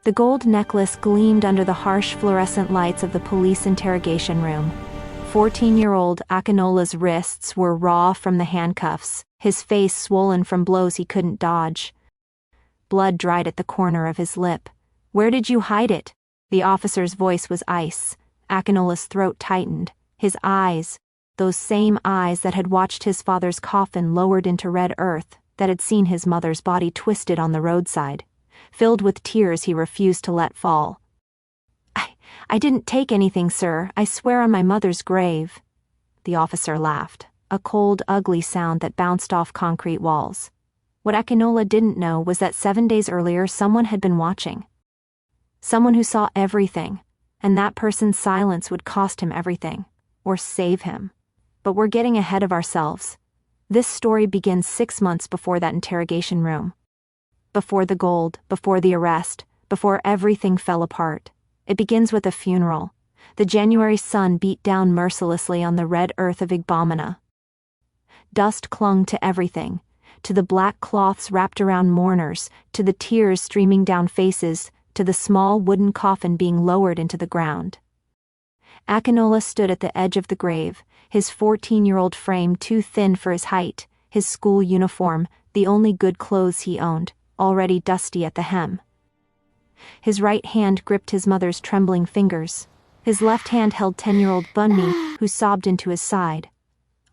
The gold necklace gleamed under the harsh fluorescent lights of the police interrogation room. 14-year-old Akinola's wrists were raw from the handcuffs, his face swollen from blows he couldn't dodge. Blood dried at the corner of his lip. "Where did you hide it?" The officer's voice was ice. Akinola's throat tightened. His eyes, those same eyes that had watched his father's coffin lowered into red earth, that had seen his mother's body twisted on the roadside, filled with tears he refused to let fall. I didn't take anything, sir. I swear on my mother's grave." The officer laughed, a cold, ugly sound that bounced off concrete walls. What Akinola didn't know was that 7 days earlier someone had been watching. Someone who saw everything, and that person's silence would cost him everything, or save him. But we're getting ahead of ourselves. This story begins 6 months before that interrogation room. Before the gold, before the arrest, before everything fell apart. It begins with a funeral. The January sun beat down mercilessly on the red earth of Igbomina. Dust clung to everything, to the black cloths wrapped around mourners, to the tears streaming down faces, to the small wooden coffin being lowered into the ground. Akinola stood at the edge of the grave, his 14-year-old frame too thin for his height, his school uniform, the only good clothes he owned, already dusty at the hem. His right hand gripped his mother's trembling fingers. His left hand held 10-year-old Bunmi, who sobbed into his side.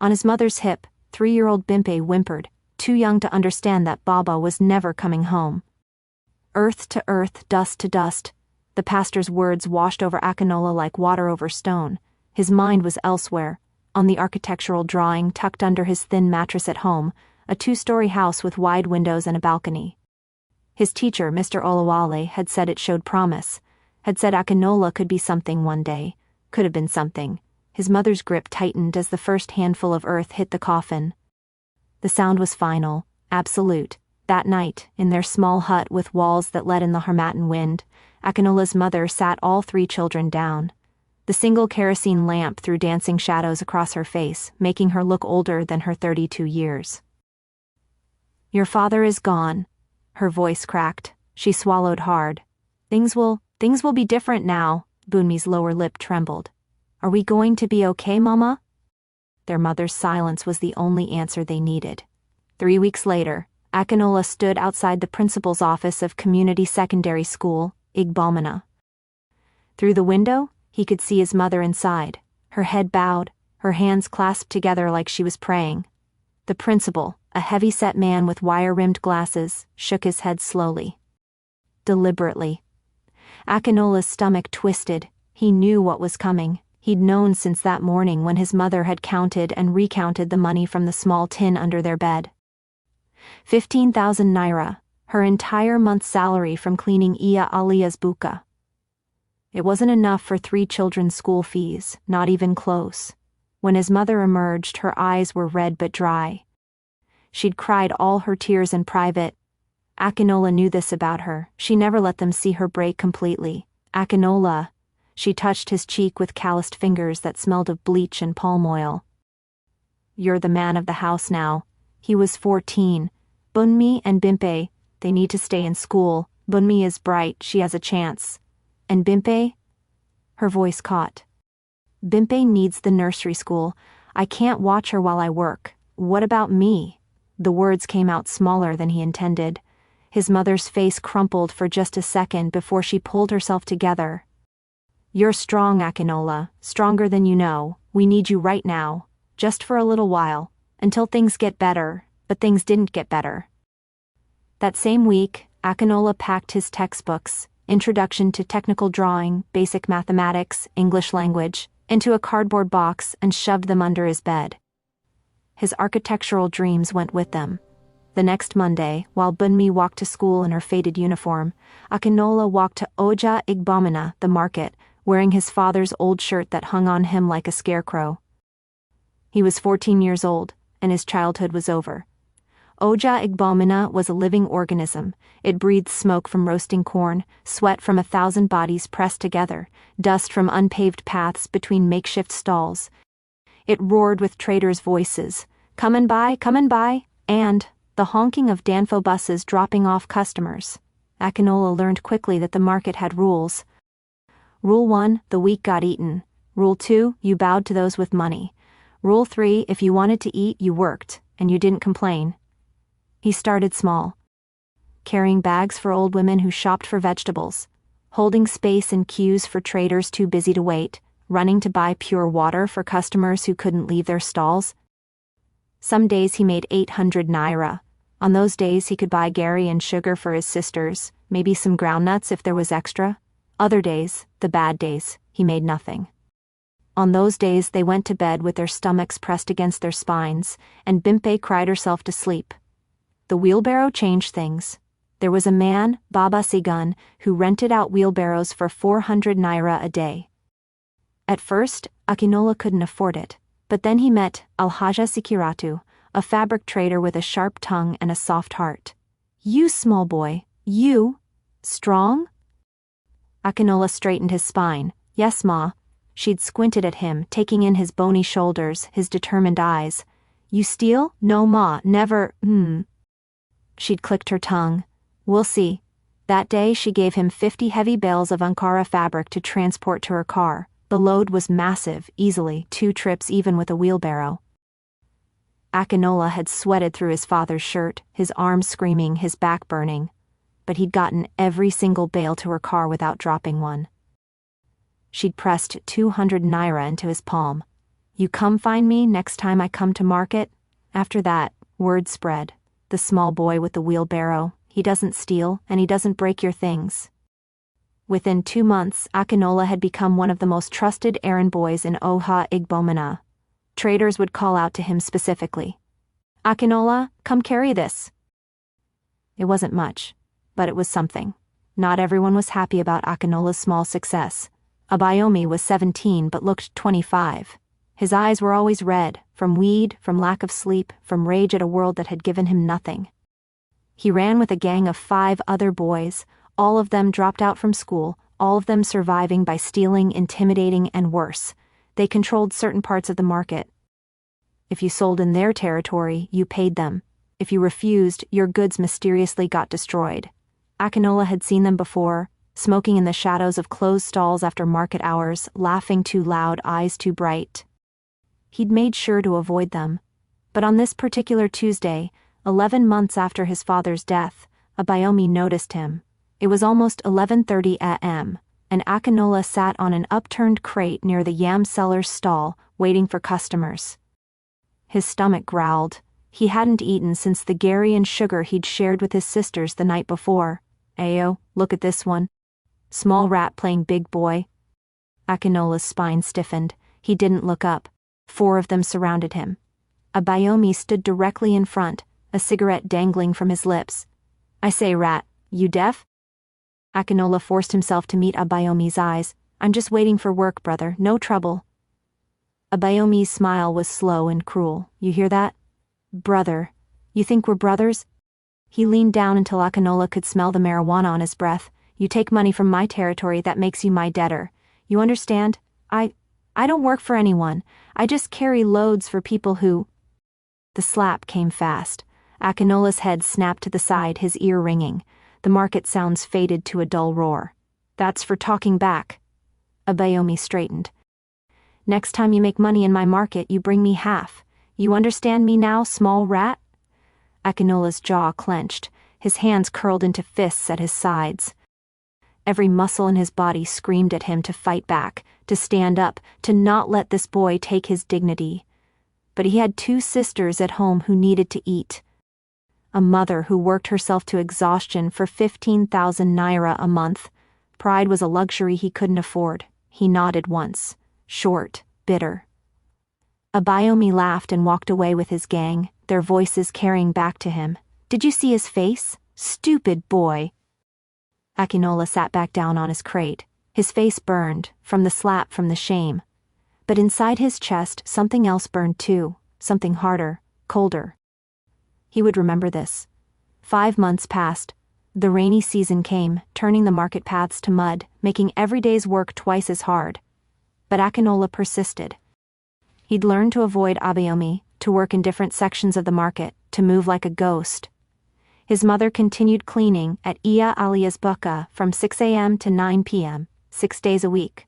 On his mother's hip, 3-year-old Bimpe whimpered, too young to understand that Baba was never coming home. Earth to earth, dust to dust. The pastor's words washed over Akinola like water over stone. His mind was elsewhere, on the architectural drawing tucked under his thin mattress at home, a 2-story house with wide windows and a balcony. His teacher, Mr. Olawale, had said it showed promise, had said Akinola could be something one day, could have been something. His mother's grip tightened as the first handful of earth hit the coffin. The sound was final, absolute. That night, in their small hut with walls that let in the Harmattan wind, Akinola's mother sat all 3 children down. The single kerosene lamp threw dancing shadows across her face, making her look older than her 32 years. "Your father is gone." Her voice cracked. She swallowed hard. Things will be different now." Bunmi's lower lip trembled. "Are we going to be okay, Mama?" Their mother's silence was the only answer they needed. 3 weeks later, Akinola stood outside the principal's office of Community Secondary School, Igbomina. Through the window, he could see his mother inside, her head bowed, her hands clasped together like she was praying. The principal, a heavy-set man with wire-rimmed glasses, shook his head slowly. Deliberately. Akinola's stomach twisted. He knew what was coming. He'd known since that morning when his mother had counted and recounted the money from the small tin under their bed. 15,000 naira, her entire month's salary from cleaning Iya Alia's buka. It wasn't enough for 3 children's school fees, not even close. When his mother emerged, her eyes were red but dry. She'd cried all her tears in private. Akinola knew this about her. She never let them see her break completely. "Akinola." She touched his cheek with calloused fingers that smelled of bleach and palm oil. "You're the man of the house now." He was 14. "Bunmi and Bimpe, they need to stay in school. Bunmi is bright, she has a chance. And Bimpe?" Her voice caught. "Bimpe needs the nursery school. I can't watch her while I work. What about me?" The words came out smaller than he intended. His mother's face crumpled for just a second before she pulled herself together. "You're strong, Akinola, stronger than you know. We need you right now, just for a little while, until things get better." But things didn't get better. That same week, Akinola packed his textbooks, Introduction to Technical Drawing, Basic Mathematics, English Language, into a cardboard box and shoved them under his bed. His architectural dreams went with them. The next Monday, while Bunmi walked to school in her faded uniform, Akinola walked to Oja Igbomina, the market, wearing his father's old shirt that hung on him like a scarecrow. He was 14 years old, and his childhood was over. Oja Igbomina was a living organism. It breathed smoke from roasting corn, sweat from 1,000 bodies pressed together, dust from unpaved paths between makeshift stalls. It roared with traders' voices, "Comin' by," and the honking of Danfo buses dropping off customers. Akinola learned quickly that the market had rules. Rule 1, the weak got eaten. Rule 2, you bowed to those with money. Rule 3, if you wanted to eat, you worked, and you didn't complain. He started small, carrying bags for old women who shopped for vegetables, holding space in queues for traders too busy to wait, running to buy pure water for customers who couldn't leave their stalls. Some days he made 800 naira. On those days he could buy gari and sugar for his sisters, maybe some groundnuts if there was extra. Other days, the bad days, he made nothing. On those days they went to bed with their stomachs pressed against their spines, and Bimpe cried herself to sleep. The wheelbarrow changed things. There was a man, Baba Sigun, who rented out wheelbarrows for 400 naira a day. At first, Akinola couldn't afford it, but then he met Alhaja Sikiratu, a fabric trader with a sharp tongue and a soft heart. You small boy, you? Strong? Akinola straightened his spine. Yes, ma. She'd squinted at him, taking in his bony shoulders, his determined eyes. You steal? No, ma, never, She'd clicked her tongue. We'll see. That day she gave him 50 heavy bales of Ankara fabric to transport to her car. The load was massive, easily 2 trips even with a wheelbarrow. Akinola had sweated through his father's shirt, his arms screaming, his back burning. But he'd gotten every single bale to her car without dropping one. She'd pressed 200 naira into his palm. You come find me next time I come to market? After that, word spread. The small boy with the wheelbarrow, he doesn't steal and he doesn't break your things. Within 2 months, Akinola had become one of the most trusted errand boys in Oha Igbomina. Traders would call out to him specifically. Akinola, come carry this. It wasn't much, but it was something. Not everyone was happy about Akinola's small success. Abayomi was 17 but looked 25. His eyes were always red, from weed, from lack of sleep, from rage at a world that had given him nothing. He ran with a gang of 5 other boys, all of them dropped out from school, all of them surviving by stealing, intimidating, and worse. They controlled certain parts of the market. If you sold in their territory, you paid them. If you refused, your goods mysteriously got destroyed. Akinola had seen them before, smoking in the shadows of closed stalls after market hours, laughing too loud, eyes too bright. He'd made sure to avoid them. But on this particular Tuesday, 11 months after his father's death, Abayomi noticed him. It was almost 11:30 a.m., and Akinola sat on an upturned crate near the yam seller's stall, waiting for customers. His stomach growled. He hadn't eaten since the gari and sugar he'd shared with his sisters the night before. Ayo, look at this one. Small rat playing big boy. Akinola's spine stiffened. He didn't look up. 4 of them surrounded him. Abayomi stood directly in front, a cigarette dangling from his lips. I say, rat, you deaf? Akinola forced himself to meet Abayomi's eyes. I'm just waiting for work, brother, no trouble. Abayomi's smile was slow and cruel. You hear that? Brother. You think we're brothers? He leaned down until Akinola could smell the marijuana on his breath. You take money from my territory, that makes you my debtor. You understand? I don't work for anyone. I just carry loads for people who... The slap came fast. Akinola's head snapped to the side, his ear ringing. The market sounds faded to a dull roar. That's for talking back. Abayomi straightened. Next time you make money in my market, you bring me half. You understand me now, small rat? Akinola's jaw clenched. His hands curled into fists at his sides. Every muscle in his body screamed at him to fight back, to stand up, to not let this boy take his dignity. But he had 2 sisters at home who needed to eat. A mother who worked herself to exhaustion for 15,000 naira a month. Pride was a luxury he couldn't afford. He nodded once. Short, bitter. Abayomi laughed and walked away with his gang, their voices carrying back to him. Did you see his face? Stupid boy. Akinola sat back down on his crate. His face burned, from the slap, from the shame. But inside his chest, something else burned too, something harder, colder. He would remember this. 5 months passed. The rainy season came, turning the market paths to mud, making every day's work twice as hard. But Akinola persisted. He'd learned to avoid Abayomi, to work in different sections of the market, to move like a ghost. His mother continued cleaning at Iya Alia's buka from 6 a.m. to 9 p.m., 6 days a week.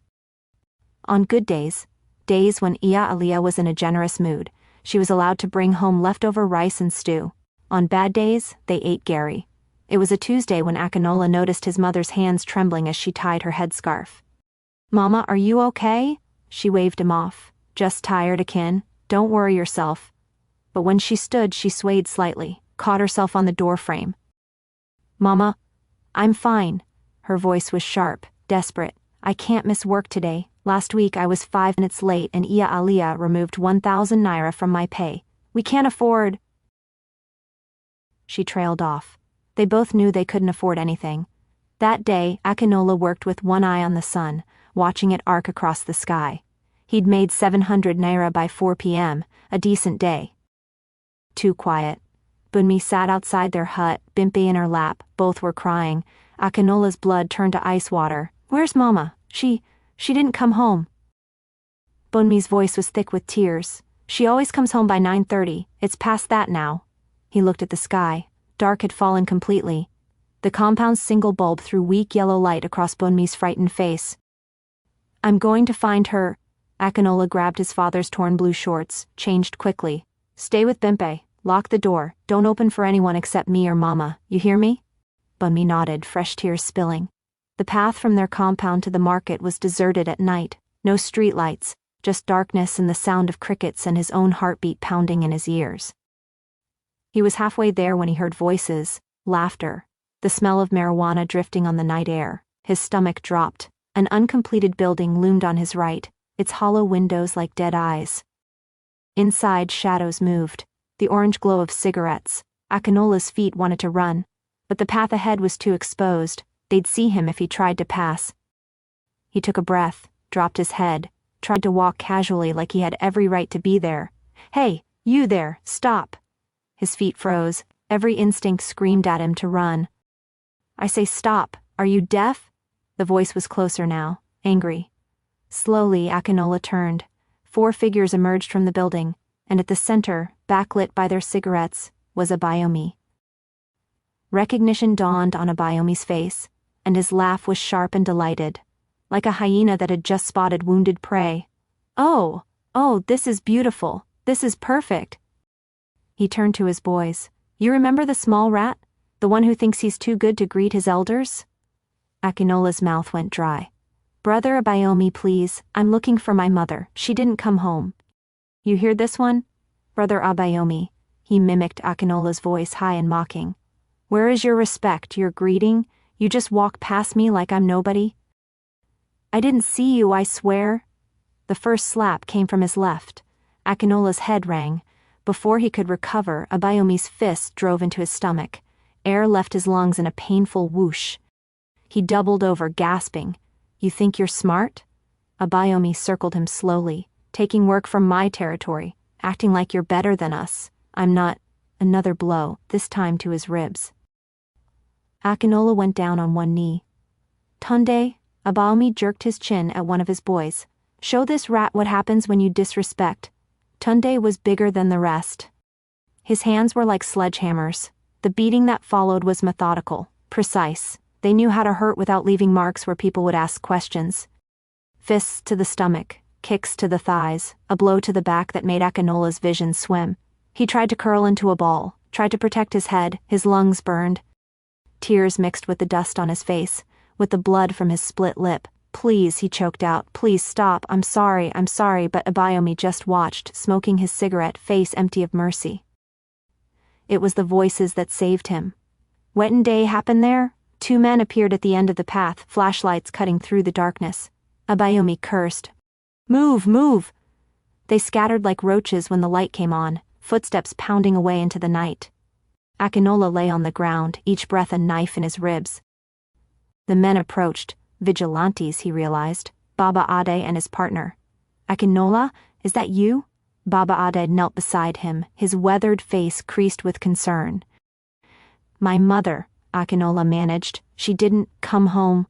On good days, days when Iya Alia was in a generous mood, she was allowed to bring home leftover rice and stew. On bad days, they ate Gary. It was a Tuesday when Akinola noticed his mother's hands trembling as she tied her headscarf. "Mama, are you okay?" She waved him off. "Just tired, Akin. Don't worry yourself." But when she stood, she swayed slightly, caught herself on the doorframe. "Mama, I'm fine." Her voice was sharp, desperate. "I can't miss work today. Last week I was 5 minutes late and Iya Alia removed 1,000 naira from my pay. We can't afford—" She trailed off. They both knew they couldn't afford anything. That day, Akinola worked with one eye on the sun, watching it arc across the sky. He'd made 700 naira by 4 p.m., a decent day. Too quiet. Bunmi sat outside their hut, Bimpe in her lap, both were crying. Akinola's blood turned to ice water. "Where's Mama? She didn't come home." Bunmi's voice was thick with tears. "She always comes home by 9:30. It's past that now." He looked at the sky. Dark had fallen completely. The compound's single bulb threw weak yellow light across Bunmi's frightened face. "I'm going to find her." Akinola grabbed his father's torn blue shorts, changed quickly. "Stay with Bimpe. Lock the door. Don't open for anyone except me or Mama. You hear me?" Bunmi nodded, fresh tears spilling. The path from their compound to the market was deserted at night. No streetlights, just darkness and the sound of crickets and his own heartbeat pounding in his ears. He was halfway there when he heard voices, laughter, the smell of marijuana drifting on the night air. His stomach dropped. An uncompleted building loomed on his right, its hollow windows like dead eyes. Inside, shadows moved, the orange glow of cigarettes. Akinola's feet wanted to run, but the path ahead was too exposed. They'd see him if he tried to pass. He took a breath, dropped his head, tried to walk casually like he had every right to be there. "Hey, you there, stop!" His feet froze, every instinct screamed at him to run. "I say stop, are you deaf?" The voice was closer now, angry. Slowly, Akinola turned. 4 figures emerged from the building, and at the center, backlit by their cigarettes, was Igbomina. Recognition dawned on Igbomini's face, and his laugh was sharp and delighted, like a hyena that had just spotted wounded prey. Oh, this is beautiful. This is perfect." He turned to his boys. "You remember the small rat? The one who thinks he's too good to greet his elders?" Akinola's mouth went dry. "Brother Igbomina, please, I'm looking for my mother. She didn't come home." "You hear this one? Brother Igbomina," he mimicked Akinola's voice, high and mocking. "Where is your respect, your greeting? You just walk past me like I'm nobody." "I didn't see you, I swear." The first slap came from his left. Akinola's head rang. Before he could recover, Igbomini's fist drove into his stomach. Air left his lungs in a painful whoosh. He doubled over, gasping. "You think you're smart?" Igbomina circled him slowly. "Taking work from my territory, acting like you're better than us. I'm not." Another blow, this time to his ribs. Akinola went down on one knee. "Tunde," Igbomina jerked his chin at one of his boys. "Show this rat what happens when you disrespect." Tunde was bigger than the rest. His hands were like sledgehammers. The beating that followed was methodical, precise. They knew how to hurt without leaving marks where people would ask questions. Fists to the stomach, kicks to the thighs, a blow to the back that made Akinola's vision swim. He tried to curl into a ball, tried to protect his head, his lungs burned. Tears mixed with the dust on his face, with the blood from his split lip. "Please," he choked out, "please stop, I'm sorry, but Igbomina just watched, smoking his cigarette, face empty of mercy. It was the voices that saved him. Wetin day happened there? 2 men appeared at the end of the path, flashlights cutting through the darkness. Igbomina cursed. "Move, move!" They scattered like roaches when the light came on, footsteps pounding away into the night. Akinola lay on the ground, each breath a knife in his ribs. The men approached. Vigilantes, he realized. Baba Ade and his partner. "Akinola, is that you?" Baba Ade knelt beside him, his weathered face creased with concern. "My mother," Akinola managed. "She didn't come home."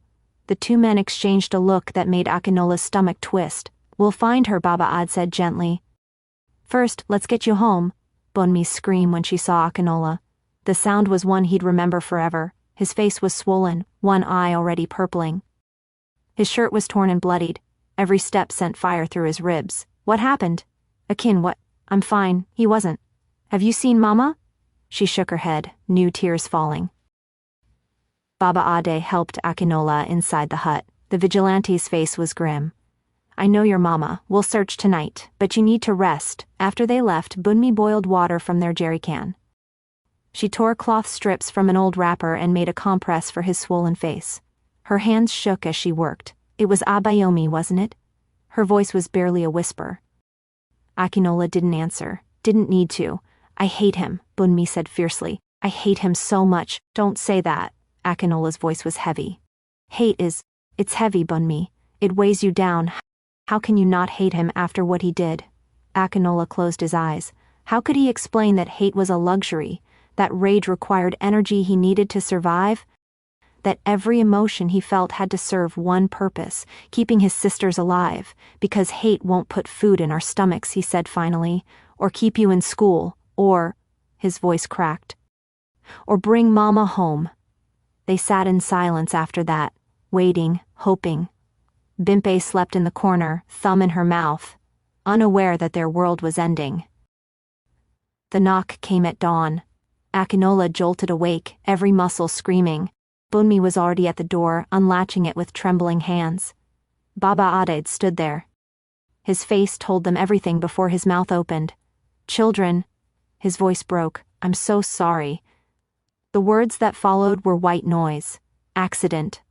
The 2 men exchanged a look that made Akinola's stomach twist. "We'll find her," Baba Ade said gently. "First, let's get you home," Bunmi screamed when she saw Akinola. The sound was one he'd remember forever. His face was swollen, one eye already purpling. His shirt was torn and bloodied. Every step sent fire through his ribs. What happened? Akin, what? I'm fine. He wasn't. Have you seen Mama? She shook her head, new tears falling. Baba Ade helped Akinola inside the hut. The vigilante's face was grim. I know your mama. We'll search tonight, but you need to rest. After they left, Bunmi boiled water from their jerry can. She tore cloth strips from an old wrapper and made a compress for his swollen face. Her hands shook as she worked. It was Abayomi, wasn't it? Her voice was barely a whisper. Akinola didn't answer. Didn't need to. I hate him, Bunmi said fiercely. I hate him so much. Don't say that. Akinola's voice was heavy. It's heavy, Bunmi. It weighs you down. How can you not hate him after what he did? Akinola closed his eyes. How could he explain that hate was a luxury, that rage required energy he needed to survive, that every emotion he felt had to serve one purpose, keeping his sisters alive, because hate won't put food in our stomachs, he said finally, or keep you in school, or, his voice cracked, or bring Mama home. They sat in silence after that, waiting, hoping. Bimpe slept in the corner, thumb in her mouth, unaware that their world was ending. The knock came at dawn. Akinola jolted awake, every muscle screaming. Bunmi was already at the door, unlatching it with trembling hands. Baba Ade stood there. His face told them everything before his mouth opened. Children, his voice broke, I'm so sorry. The words that followed were white noise. Accident.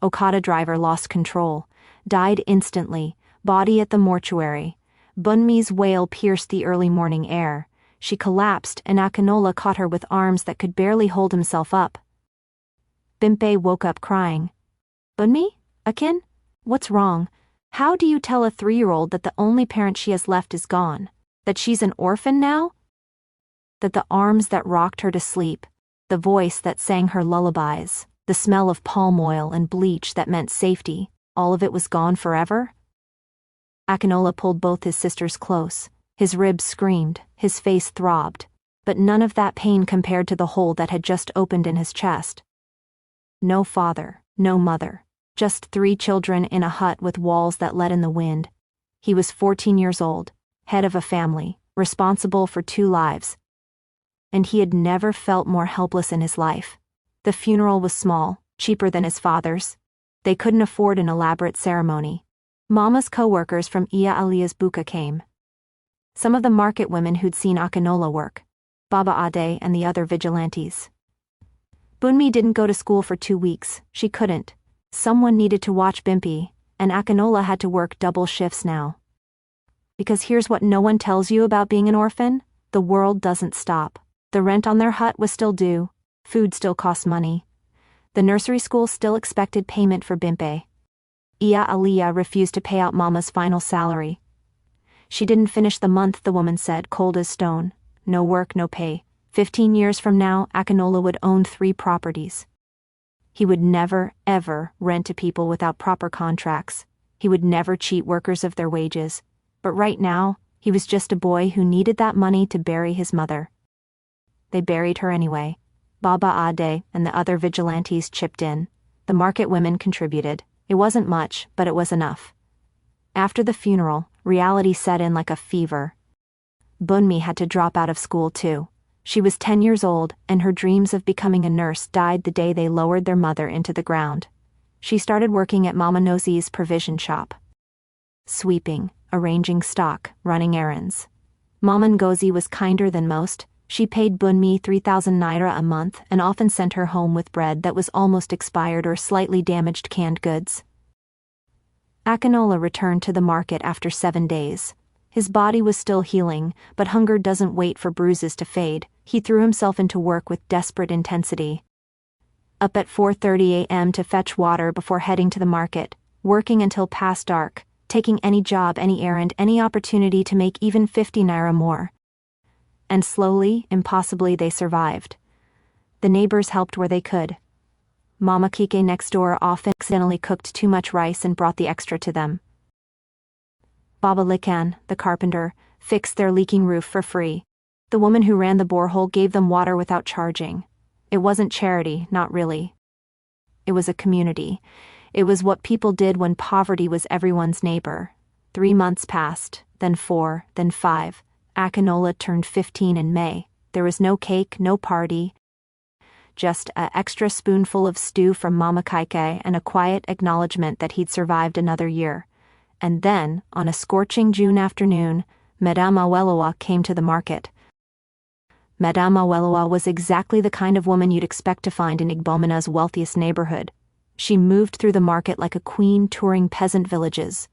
Okada driver lost control, died instantly, body at the mortuary. Bunmi's wail pierced the early morning air. She collapsed and Akinola caught her with arms that could barely hold himself up. Bimpe woke up crying. Bunmi? Akin? What's wrong? How do you tell a 3-year-old that the only parent she has left is gone? That she's an orphan now? That the arms that rocked her to sleep, the voice that sang her lullabies, the smell of palm oil and bleach that meant safety, all of it was gone forever? Akinola pulled both his sisters close. His ribs screamed, his face throbbed, but none of that pain compared to the hole that had just opened in his chest. No father, no mother, just 3 children in a hut with walls that let in the wind. He was 14 years old, head of a family, responsible for 2 lives. And he had never felt more helpless in his life. The funeral was small, cheaper than his father's. They couldn't afford an elaborate ceremony. Mama's co-workers from Iya Alia's buka came. Some of the market women who'd seen Akinola work, Baba Ade and the other vigilantes. Bunmi didn't go to school for 2 weeks. She couldn't. Someone needed to watch Bimpe, and Akinola had to work double shifts now. Because here's what no one tells you about being an orphan: the world doesn't stop. The rent on their hut was still due. Food still cost money. The nursery school still expected payment for Bimpe. Iya Alia refused to pay out Mama's final salary. She didn't finish the month, the woman said, cold as stone. No work, no pay. 15 years from now, Akinola would own 3 properties. He would never, ever rent to people without proper contracts. He would never cheat workers of their wages. But right now, he was just a boy who needed that money to bury his mother. They buried her anyway. Baba Ade and the other vigilantes chipped in. The market women contributed. It wasn't much, but it was enough. After the funeral, reality set in like a fever. Bunmi had to drop out of school too. She was 10 years old, and her dreams of becoming a nurse died the day they lowered their mother into the ground. She started working at Mama Nosi's provision shop. Sweeping, arranging stock, running errands. Mama Ngozi was kinder than most. She paid Bunmi 3,000 naira a month and often sent her home with bread that was almost expired or slightly damaged canned goods. Akinola returned to the market after 7 days. His body was still healing, but hunger doesn't wait for bruises to fade. He threw himself into work with desperate intensity. Up at 4:30 a.m. to fetch water before heading to the market, working until past dark, taking any job, any errand, any opportunity to make even 50 naira more. And slowly, impossibly, they survived. The neighbors helped where they could. Mama Kike next door often accidentally cooked too much rice and brought the extra to them. Baba Likan, the carpenter, fixed their leaking roof for free. The woman who ran the borehole gave them water without charging. It wasn't charity, not really. It was a community. It was what people did when poverty was everyone's neighbor. 3 months passed, then 4, then 5. Akinola turned 15 in May. There was no cake, no party. Just an extra spoonful of stew from Mama Kaike and a quiet acknowledgement that he'd survived another year. And then, on a scorching June afternoon, Madame Aweloa came to the market. Madame Aweloa was exactly the kind of woman you'd expect to find in Igbomina's wealthiest neighborhood. She moved through the market like a queen touring peasant villages.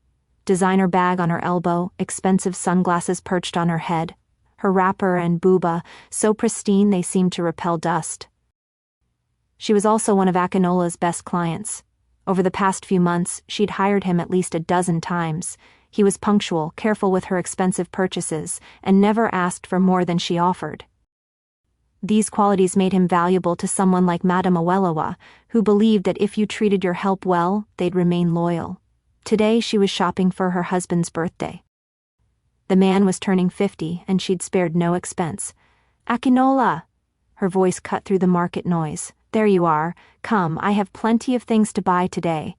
Designer bag on her elbow, expensive sunglasses perched on her head. Her wrapper and buba, so pristine they seemed to repel dust. She was also one of Akinola's best clients. Over the past few months, she'd hired him at least a dozen times. He was punctual, careful with her expensive purchases, and never asked for more than she offered. These qualities made him valuable to someone like Madame Aweloa, who believed that if you treated your help well, they'd remain loyal. Today she was shopping for her husband's birthday. The man was turning 50, and she'd spared no expense. "Akinola!" Her voice cut through the market noise. "There you are. Come, I have plenty of things to buy today."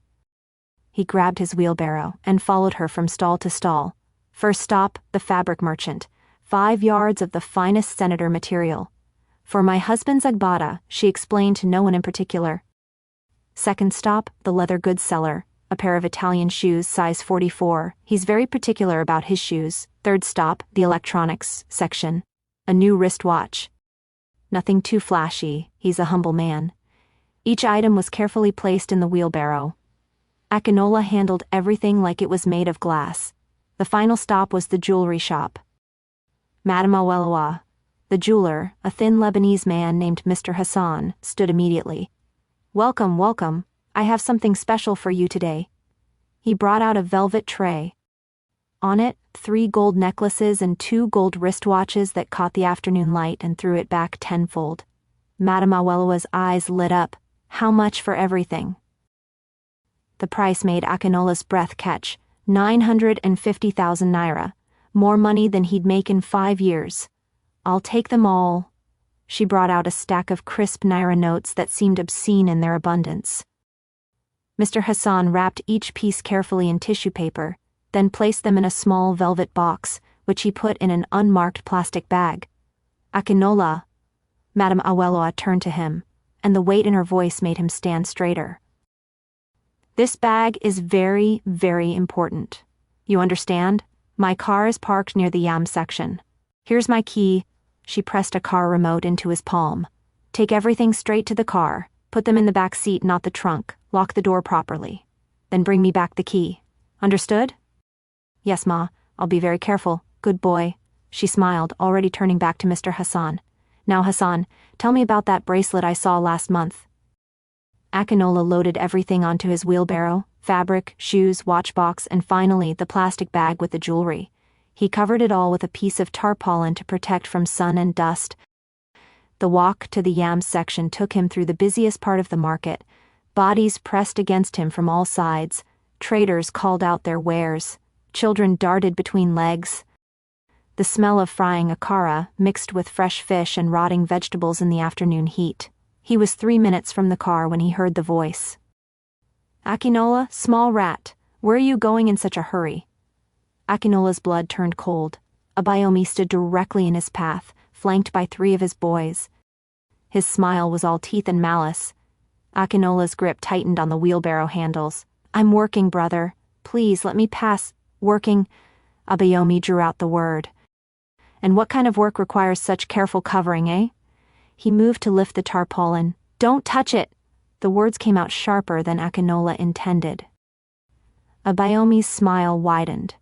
He grabbed his wheelbarrow and followed her from stall to stall. First stop, the fabric merchant. 5 yards of the finest senator material. "For my husband's agbada," she explained to no one in particular. Second stop, the leather goods seller. A pair of Italian shoes, size 44. He's very particular about his shoes. Third stop, the electronics section. A new wristwatch. Nothing too flashy, he's a humble man. Each item was carefully placed in the wheelbarrow. Akinola handled everything like it was made of glass. The final stop was the jewelry shop. Madame Aweloa, the jeweler, a thin Lebanese man named Mr. Hassan, stood immediately. "Welcome, welcome. I have something special for you today." He brought out a velvet tray. On it, 3 gold necklaces and 2 gold wristwatches that caught the afternoon light and threw it back tenfold. Madame Aweloa's eyes lit up. How much for everything? The price made Akinola's breath catch. 950,000 naira. More money than he'd make in 5 years. "I'll take them all." She brought out a stack of crisp naira notes that seemed obscene in their abundance. Mr. Hassan wrapped each piece carefully in tissue paper, then placed them in a small velvet box, which he put in an unmarked plastic bag. "Akinola." Madame Aweloa turned to him, and the weight in her voice made him stand straighter. "This bag is very, very important. You understand? My car is parked near the yam section. Here's my key." She pressed a car remote into his palm. "Take everything straight to the car. Put them in the back seat, not the trunk. Lock the door properly. Then bring me back the key. Understood?" "Yes, Ma. I'll be very careful. Good boy." She smiled, already turning back to Mr. Hassan. "Now, Hassan, tell me about that bracelet I saw last month." Akinola loaded everything onto his wheelbarrow: fabric, shoes, watch box, and finally the plastic bag with the jewelry. He covered it all with a piece of tarpaulin to protect from sun and dust. The walk to the yams section took him through the busiest part of the market. Bodies pressed against him from all sides. Traders called out their wares. Children darted between legs. The smell of frying akara mixed with fresh fish and rotting vegetables in the afternoon heat. He was 3 minutes from the car when he heard the voice. "Akinola, small rat, where are you going in such a hurry?" Akinola's blood turned cold. Abayomi stood directly in his path, flanked by 3 of his boys. His smile was all teeth and malice. Akinola's grip tightened on the wheelbarrow handles. "I'm working, brother. Please, let me pass." "Working?" Abayomi drew out the word. "And what kind of work requires such careful covering, eh?" He moved to lift the tarpaulin. "Don't touch it!" The words came out sharper than Akinola intended. Abayomi's smile widened.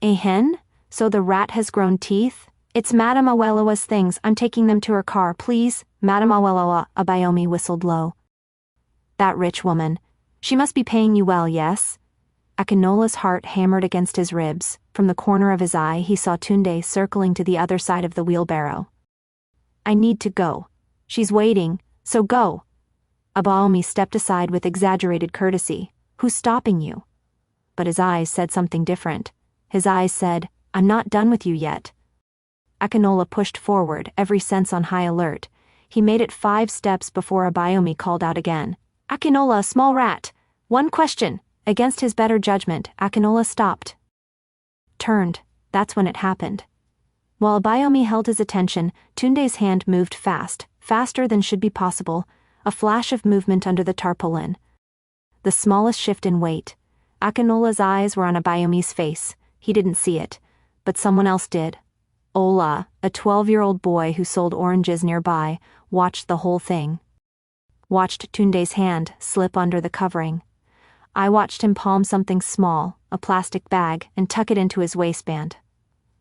"A hen? So the rat has grown teeth? It's Madame Aweloa's things. I'm taking them to her car, please." "Madame Aweloa," Abayomi whistled low. "That rich woman. She must be paying you well, yes?" Akinola's heart hammered against his ribs. From the corner of his eye he saw Tunde circling to the other side of the wheelbarrow. "I need to go. She's waiting, so go." Abayomi stepped aside with exaggerated courtesy. "Who's stopping you?" But his eyes said something different. His eyes said, "I'm not done with you yet." Akinola pushed forward, every sense on high alert. He made it 5 steps before Igbomina called out again. "Akinola, small rat. One question." Against his better judgment, Akinola stopped. Turned. That's when it happened. While Igbomina held his attention, Tunde's hand moved fast, faster than should be possible, a flash of movement under the tarpaulin. The smallest shift in weight. Akinola's eyes were on Igbomini's face. He didn't see it, but someone else did. Ola, a 12-year-old boy who sold oranges nearby, watched the whole thing. Watched Tunde's hand slip under the covering. I watched him palm something small, a plastic bag, and tuck it into his waistband.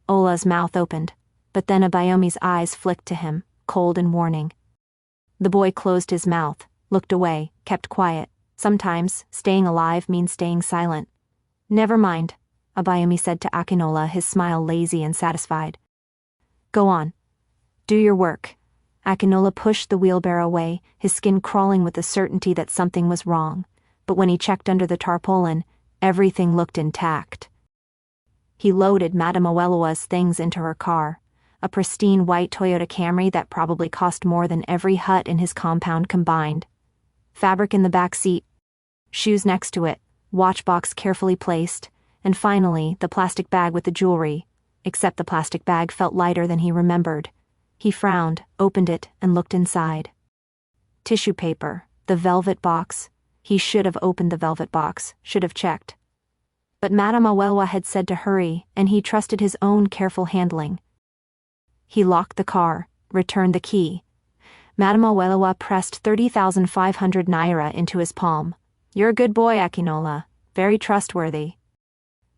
Ola's mouth opened, but then Igbomini's eyes flicked to him, cold and warning. The boy closed his mouth, looked away, kept quiet. Sometimes, staying alive means staying silent. "Never mind," Igbomina said to Akinola, his smile lazy and satisfied. "Go on. Do your work." Akinola pushed the wheelbarrow away, his skin crawling with the certainty that something was wrong. But when he checked under the tarpaulin, everything looked intact. He loaded Madame Owelowa's things into her car, a pristine white Toyota Camry that probably cost more than every hut in his compound combined. Fabric in the back seat, shoes next to it, watch box carefully placed, and finally the plastic bag with the jewelry, except the plastic bag felt lighter than he remembered. He frowned, opened it, and looked inside. Tissue paper, the velvet box. He should have opened the velvet box, should have checked. But Madame Owelowa had said to hurry, and he trusted his own careful handling. He locked the car, returned the key. Madame Owelowa pressed 30,500 naira into his palm. "You're a good boy, Akinola. Very trustworthy."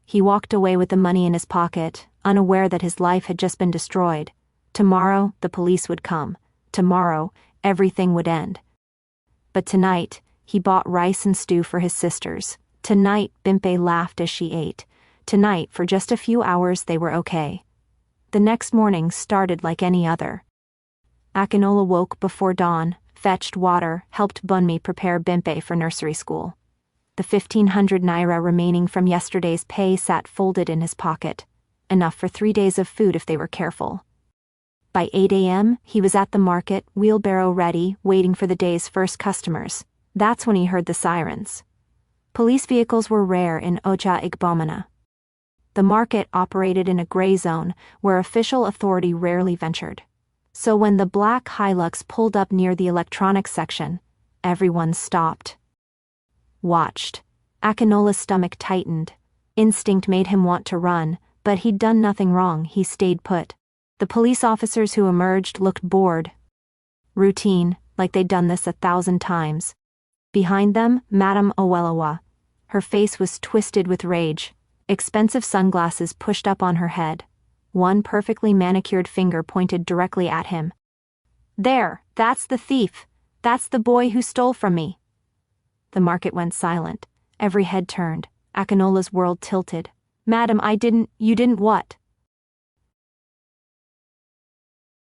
He walked away with the money in his pocket, unaware that his life had just been destroyed. Tomorrow, the police would come. Tomorrow, everything would end. But tonight, he bought rice and stew for his sisters. Tonight, Bimpe laughed as she ate. Tonight, for just a few hours, they were okay. The next morning started like any other. Akinola woke before dawn, fetched water, helped Bunmi prepare Bimpe for nursery school. The 1,500 naira remaining from yesterday's pay sat folded in his pocket, enough for 3 days of food if they were careful. By 8 a.m., he was at the market, wheelbarrow ready, waiting for the day's first customers. That's when he heard the sirens. Police vehicles were rare in Oja Igbomina. The market operated in a gray zone where official authority rarely ventured. So when the black Hilux pulled up near the electronics section, everyone stopped. Watched. Akinola's stomach tightened. Instinct made him want to run, but he'd done nothing wrong. He stayed put. The police officers who emerged looked bored. Routine, like they'd done this 1,000 times. Behind them, Madame Owelowa. Her face was twisted with rage, expensive sunglasses pushed up on her head. One perfectly manicured finger pointed directly at him. "There, that's the thief. That's the boy who stole from me." The market went silent. Every head turned. Akinola's world tilted. "Madam, you didn't what?"